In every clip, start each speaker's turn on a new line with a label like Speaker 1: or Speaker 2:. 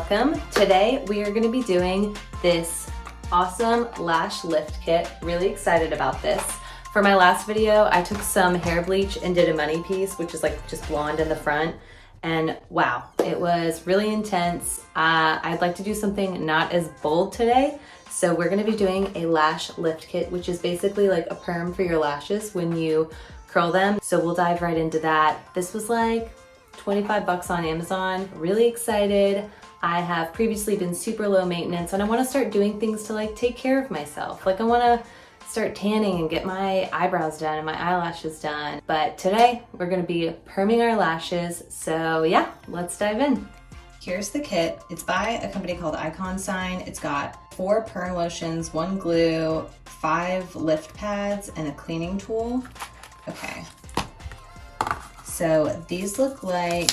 Speaker 1: welcome. Today we are going to be doing this awesome lash lift kit. Really excited about this. For my last video, I took some hair bleach and did a money piece, which is like just blonde in the front. And wow, it was really intense. I'd like to do something not as bold today. So we're going to be doing a lash lift kit, which is basically like a perm for your lashes when you curl them. So we'll dive right into that. This was like 25 bucks on Amazon. Really excited. I have previously been super low maintenance and I want to start doing things to like take care of myself. Like I want to start tanning and get my eyebrows done and my eyelashes done. But today we're going to be perming our lashes. So yeah, let's dive in. Here's the kit. It's by a company called Icon Sign. It's got 4 perm lotions, 1 glue, 5 lift pads, and a cleaning tool. Okay. So these look like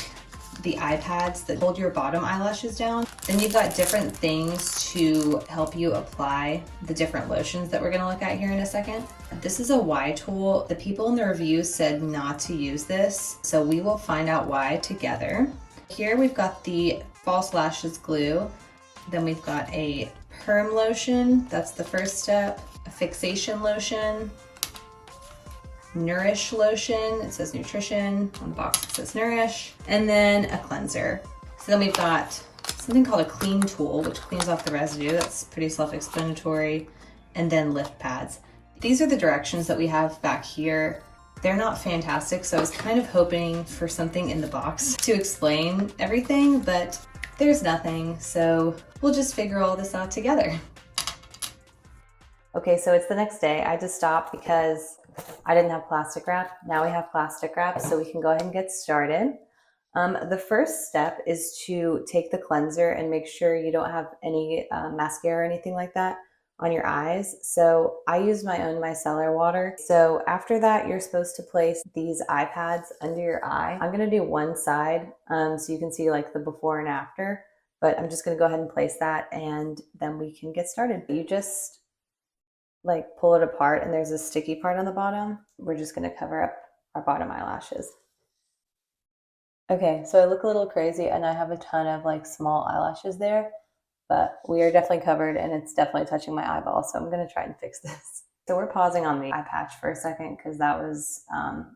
Speaker 1: the eye pads that hold your bottom eyelashes down. Then you've got different things to help you apply the different lotions that we're gonna look at here in a second. This is a Y tool. The people in the reviews said not to use this, so we will find out why together. Here we've got the false lashes glue. Then we've got a perm lotion, that's the first step. A fixation lotion, nourish lotion, it says nutrition, on the box it says nourish, and then a cleanser. So then we've got something called a clean tool, which cleans off the residue. That's pretty self-explanatory. And then lift pads. These are the directions that we have back here. They're not fantastic, so I was kind of hoping for something in the box to explain everything, but there's nothing, so we'll just figure all this out together. Okay, so it's the next day. I just stopped because I didn't have plastic wrap. Now we have plastic wrap, so we can go ahead and get started. The first step is to take the cleanser and make sure you don't have any mascara or anything like that on your eyes. So I use my own micellar water. So after that, you're supposed to place these eye pads under your eye. I'm gonna do one side so you can see like the before and after, but I'm just gonna go ahead and place that and then we can get started. You just like pull it apart and there's a sticky part on the bottom. We're just gonna cover up our bottom eyelashes. Okay, so I look a little crazy and I have a ton of like small eyelashes there, but we are definitely covered and it's definitely touching my eyeball. So I'm gonna try and fix this. So we're pausing on the eye patch for a second because that was,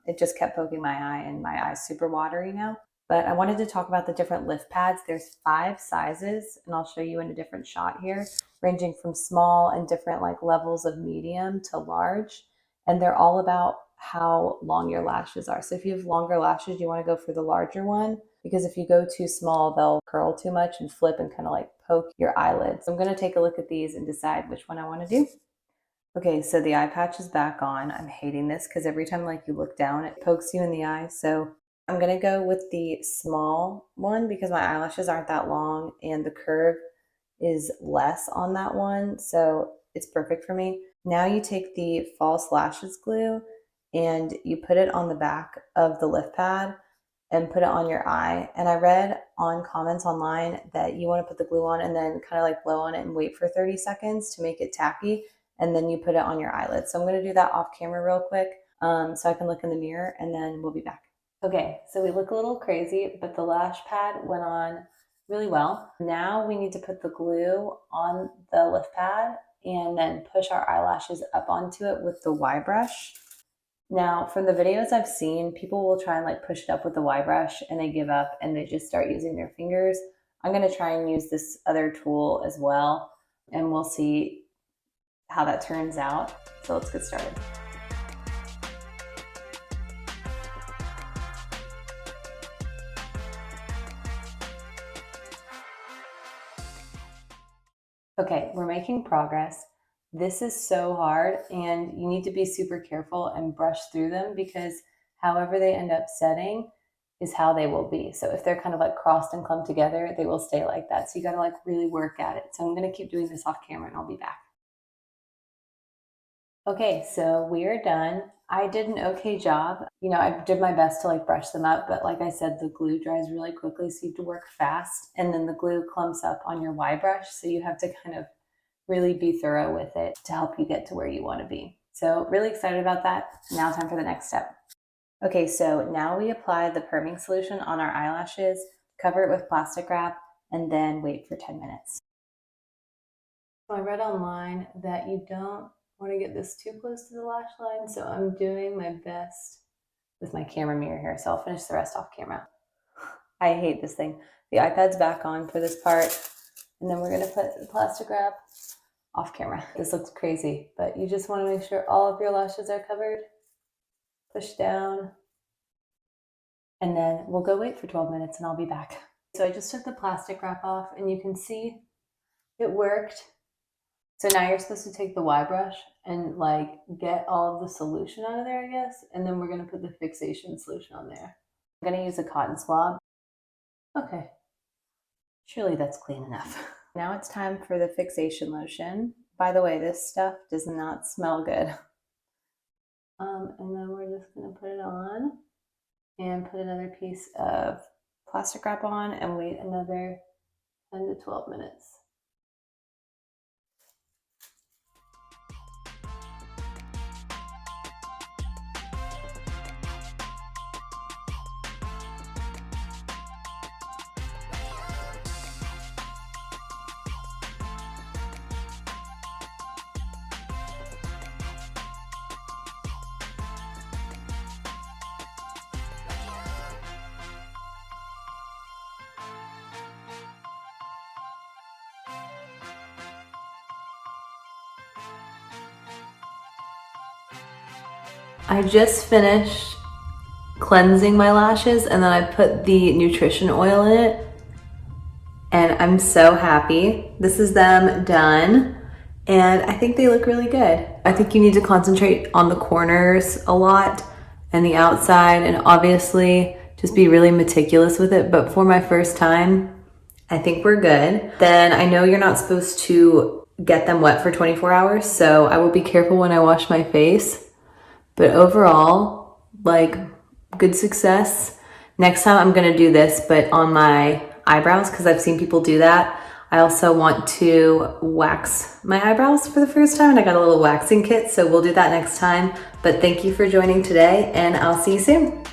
Speaker 1: it just kept poking my eye and my eye's super watery now. But I wanted to talk about the different lift pads. There's 5 sizes and I'll show you in a different shot here, ranging from small and different like levels of medium to large. And they're all about how long your lashes are. So if you have longer lashes, you want to go for the larger one, because if you go too small, they'll curl too much and flip and kind of like poke your eyelids. So I'm going to take a look at these and decide which one I want to do. Okay, so the eye patch is back on. I'm hating this because every time like you look down, it pokes you in the eye. So I'm going to go with the small one because my eyelashes aren't that long and the curve is less on that one. So it's perfect for me. Now you take the false lashes glue and you put it on the back of the lift pad and put it on your eye. And I read on comments online that you want to put the glue on and then kind of like blow on it and wait for 30 seconds to make it tacky. And then you put it on your eyelid. So I'm going to do that off camera real quick so I can look in the mirror and then we'll be back. Okay, so we look a little crazy, but the lash pad went on really well. Now we need to put the glue on the lift pad and then push our eyelashes up onto it with the Y brush. Now, from the videos I've seen, people will try and like push it up with the Y brush and they give up and they just start using their fingers. I'm going to try and use this other tool as well and we'll see how that turns out. So let's get started. Okay, we're making progress. This is so hard and you need to be super careful and brush through them because however they end up setting is how they will be. So if they're kind of like crossed and clumped together, they will stay like that. So you gotta like really work at it. So I'm gonna keep doing this off camera and I'll be back. Okay, so we are done. I did an okay job. You know, I did my best to like brush them up, but like I said, the glue dries really quickly, so you have to work fast. And then the glue clumps up on your Y brush, so you have to kind of really be thorough with it to help you get to where you want to be. So really excited about that. Now time for the next step. Okay, so now we apply the perming solution on our eyelashes, cover it with plastic wrap, and then wait for 10 minutes. So I read online that you don't want to get this too close to the lash line, so I'm doing my best with my camera mirror here, so I'll finish the rest off camera. I hate this thing. The iPad's back on for this part, and then we're gonna put the plastic wrap off camera. This looks crazy, but you just want to make sure all of your lashes are covered. Push down, and then we'll go wait for 12 minutes and I'll be back. So I just took the plastic wrap off and you can see it worked. So now you're supposed to take the Y brush and like get all of the solution out of there, I guess. And then we're gonna put the fixation solution on there. I'm gonna use a cotton swab. Okay, surely that's clean enough. Now it's time for the fixation lotion. By the way, this stuff does not smell good. And then we're just gonna put it on and put another piece of plastic wrap on and wait another 10 to 12 minutes. I just finished cleansing my lashes and then I put the nutrition oil in it and I'm so happy. This is them done and I think they look really good. I think you need to concentrate on the corners a lot and the outside and obviously just be really meticulous with it. But for my first time, I think we're good. Then I know you're not supposed to get them wet for 24 hours, so I will be careful when I wash my face. But overall, like, good success. Next time I'm gonna do this, but on my eyebrows, because I've seen people do that. I also want to wax my eyebrows for the first time, and I got a little waxing kit, so we'll do that next time. But thank you for joining today, and I'll see you soon.